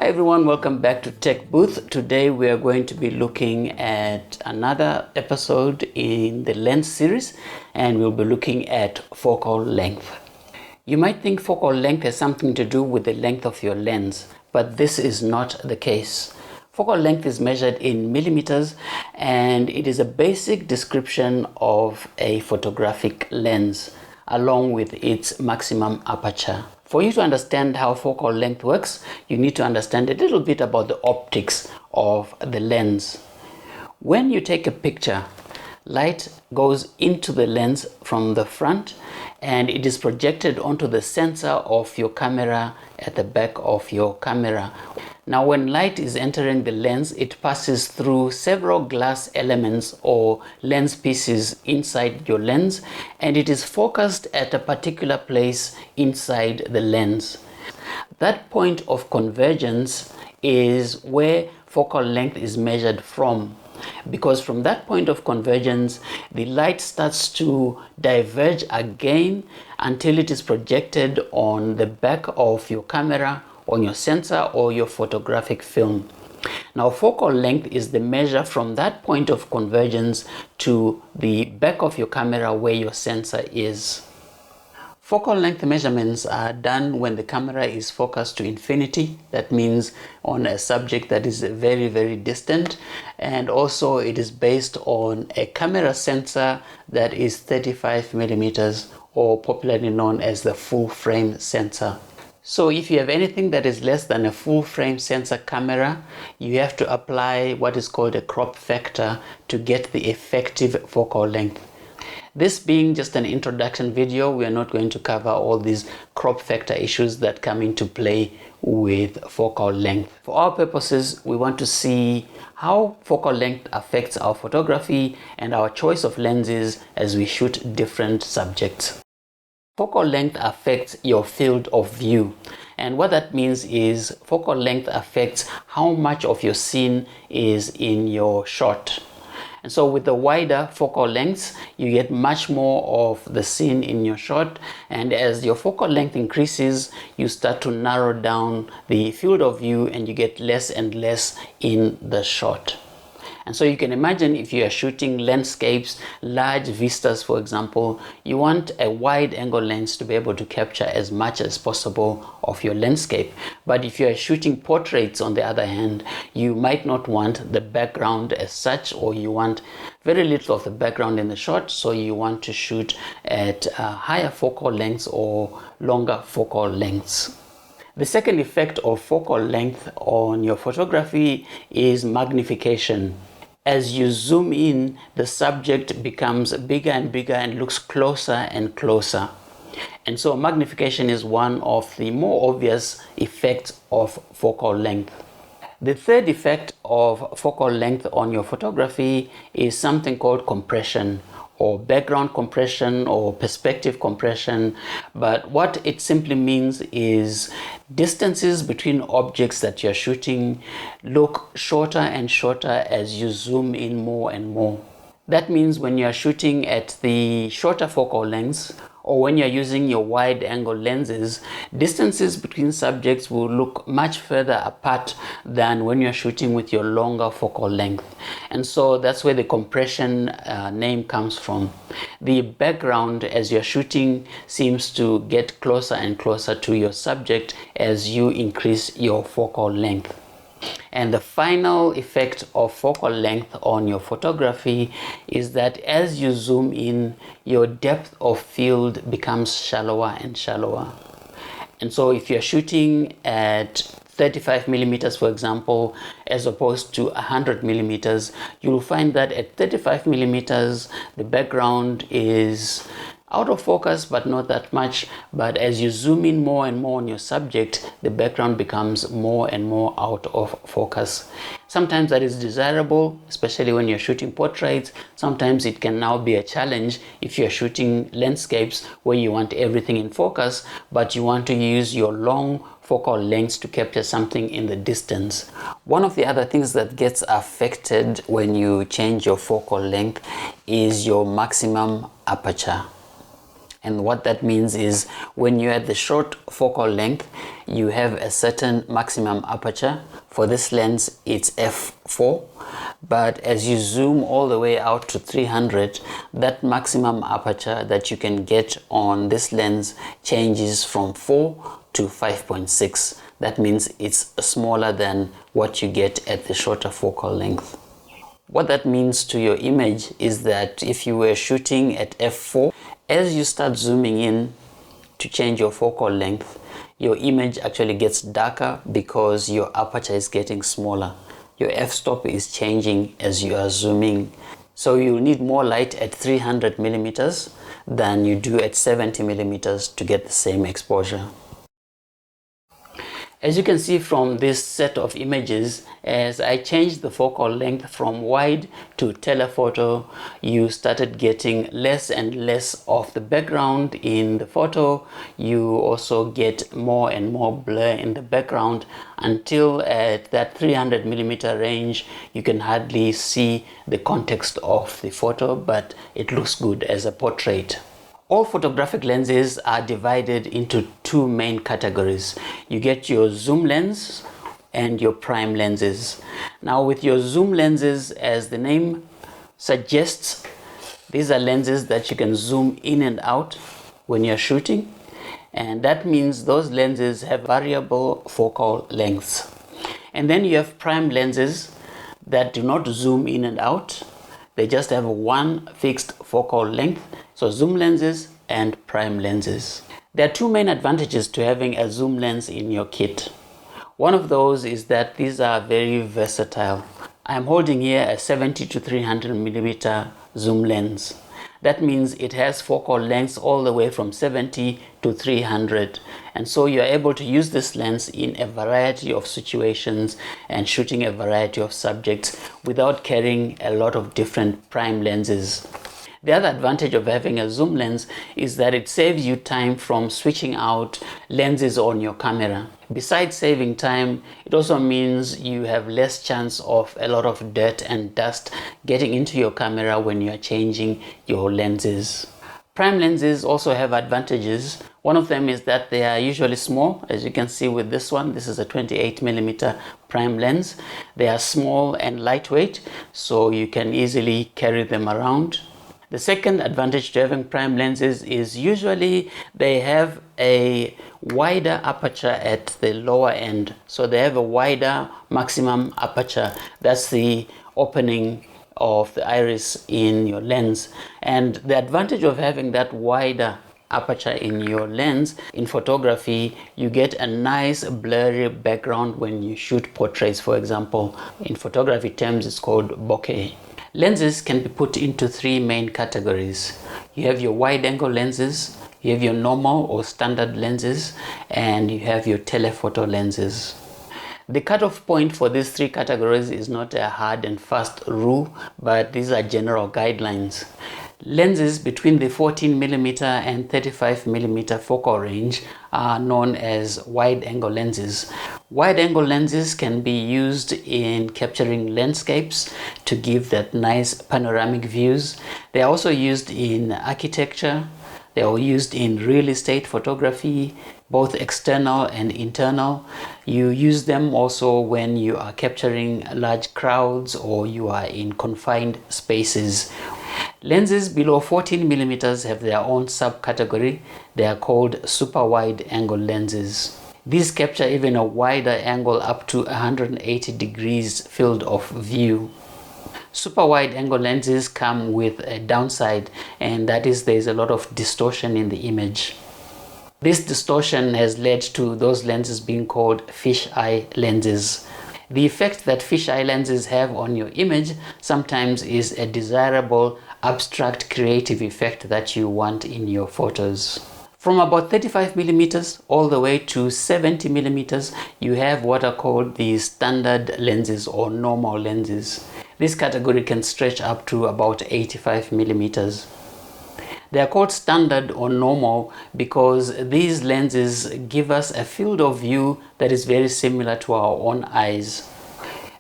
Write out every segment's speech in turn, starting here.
Hi everyone, welcome back to Tech Booth. Today we are going to be looking at another episode in the lens series, and we'll be looking at focal length. You might think focal length has something to do with the length of your lens, but this is not the case. Focal length is measured in millimeters, and it is a basic description of a photographic lens along with its maximum aperture. For you to understand how focal length works, you need to understand a little bit about the optics of the lens. When you take a picture, light goes into the lens from the front and it is projected onto the sensor of your camera at the back of your camera. Now when light is entering the lens, it passes through several glass elements or lens pieces inside your lens, and it is focused at a particular place inside the lens. That point of convergence is where focal length is measured from, because from that point of convergence, the light starts to diverge again until it is projected on the back of your camera, on your sensor or your photographic film. Now focal length is the measure from that point of convergence to the back of your camera where your sensor is. Focal length measurements are done when the camera is focused to infinity. That means on a subject that is very, very distant. And also it is based on a camera sensor that is 35 millimeters, or popularly known as the full frame sensor. So if you have anything that is less than a full frame sensor camera, you have to apply what is called a crop factor to get the effective focal length. This being just an introduction video, we are not going to cover all these crop factor issues that come into play with focal length. For our purposes, we want to see how focal length affects our photography and our choice of lenses as we shoot different subjects. Focal length affects your field of view, and what that means is focal length affects how much of your scene is in your shot. And so with the wider focal lengths, you get much more of the scene in your shot, and as your focal length increases, you start to narrow down the field of view and you get less and less in the shot. And so you can imagine if you are shooting landscapes, large vistas for example, you want a wide angle lens to be able to capture as much as possible of your landscape. But if you are shooting portraits on the other hand, you might not want the background as such, or you want very little of the background in the shot, so you want to shoot at higher focal lengths or longer focal lengths. The second effect of focal length on your photography is magnification. As you zoom in, the subject becomes bigger and bigger and looks closer and closer. And so magnification is one of the more obvious effects of focal length. The third effect of focal length on your photography is something called compression, or background compression, or perspective compression. But what it simply means is distances between objects that you're shooting look shorter and shorter as you zoom in more and more. That means when you're shooting at the shorter focal lengths, or when you're using your wide angle lenses, distances between subjects will look much further apart than when you're shooting with your longer focal length. And so that's where the compression name comes from. The background as you're shooting seems to get closer and closer to your subject as you increase your focal length. And the final effect of focal length on your photography is that as you zoom in, your depth of field becomes shallower and shallower. And so if you're shooting at 35 millimeters, for example, as opposed to 100 millimeters, you'll find that at 35 millimeters, the background is out of focus, but not that much. But as you zoom in more and more on your subject, the background becomes more and more out of focus. Sometimes that is desirable, especially when you're shooting portraits. Sometimes it can now be a challenge if you're shooting landscapes where you want everything in focus, but you want to use your long focal lengths to capture something in the distance. One of the other things that gets affected when you change your focal length is your maximum aperture. And what that means is when you're at the short focal length, you have a certain maximum aperture. For this lens, it's f4. But as you zoom all the way out to 300, that maximum aperture that you can get on this lens changes from 4 to 5.6. That means it's smaller than what you get at the shorter focal length. What that means to your image is that if you were shooting at f4, as you start zooming in to change your focal length, your image actually gets darker because your aperture is getting smaller. Your f-stop is changing as you are zooming. So you'll need more light at 300 millimeters than you do at 70 millimeters to get the same exposure. As you can see from this set of images, as I changed the focal length from wide to telephoto, you started getting less and less of the background in the photo. You also get more and more blur in the background until at that 300 millimeter range, you can hardly see the context of the photo, but it looks good as a portrait. All photographic lenses are divided into two main categories. You get your zoom lens and your prime lenses. Now with your zoom lenses, as the name suggests, these are lenses that you can zoom in and out when you're shooting. And that means those lenses have variable focal lengths. And then you have prime lenses that do not zoom in and out. They just have one fixed focal length. So zoom lenses and prime lenses. There are two main advantages to having a zoom lens in your kit. One of those is that these are very versatile. I'm holding here a 70 to 300 millimeter zoom lens. That means it has focal lengths all the way from 70 to 300. And so you're able to use this lens in a variety of situations and shooting a variety of subjects without carrying a lot of different prime lenses. The other advantage of having a zoom lens is that it saves you time from switching out lenses on your camera. Besides saving time, it also means you have less chance of a lot of dirt and dust getting into your camera when you are changing your lenses. Prime lenses also have advantages. One of them is that they are usually small. As you can see with this one, this is a 28mm prime lens. They are small and lightweight, so you can easily carry them around. The second advantage to having prime lenses is usually they have a wider aperture at the lower end. So they have a wider maximum aperture. That's the opening of the iris in your lens. And the advantage of having that wider aperture in your lens, in photography, you get a nice blurry background when you shoot portraits, for example. In photography terms, it's called bokeh. Lenses can be put into three main categories. You have your wide-angle lenses, you have your normal or standard lenses, and you have your telephoto lenses. The cutoff point for these three categories is not a hard and fast rule, but these are general guidelines. Lenses between the 14mm and 35mm focal range are known as wide-angle lenses. Wide-angle lenses can be used in capturing landscapes to give that nice panoramic views. They are also used in architecture. They are used in real estate photography, both external and internal. You use them also when you are capturing large crowds or you are in confined spaces. Lenses below 14mm have their own subcategory. They are called super wide angle lenses. These capture even a wider angle up to 180 degrees field of view. Super wide angle lenses come with a downside, and that is there's a lot of distortion in the image. This distortion has led to those lenses being called fisheye lenses. The effect that fisheye lenses have on your image sometimes is a desirable abstract creative effect that you want in your photos. From about 35mm all the way to 70mm, you have what are called the standard lenses or normal lenses. This category can stretch up to about 85mm. They are called standard or normal because these lenses give us a field of view that is very similar to our own eyes.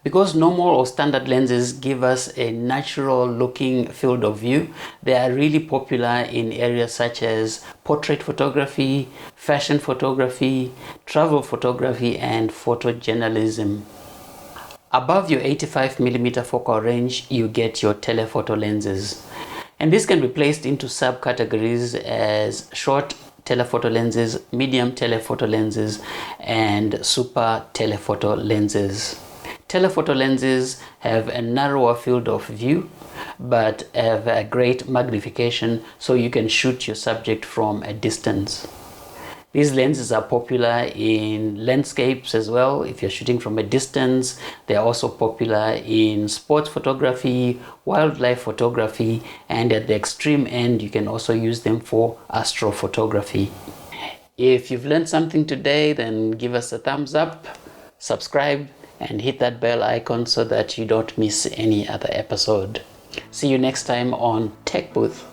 Because normal or standard lenses give us a natural looking field of view, they are really popular in areas such as portrait photography, fashion photography, travel photography, and photojournalism. Above your 85mm focal range, you get your telephoto lenses. And these can be placed into subcategories as short telephoto lenses, medium telephoto lenses, and super telephoto lenses. Telephoto lenses have a narrower field of view but have a great magnification, so you can shoot your subject from a distance. These lenses are popular in landscapes as well. If you're shooting from a distance, they are also popular in sports photography, wildlife photography, and at the extreme end, you can also use them for astrophotography. If you've learned something today, then give us a thumbs up, subscribe, and hit that bell icon so that you don't miss any other episode. See you next time on Tech Booth.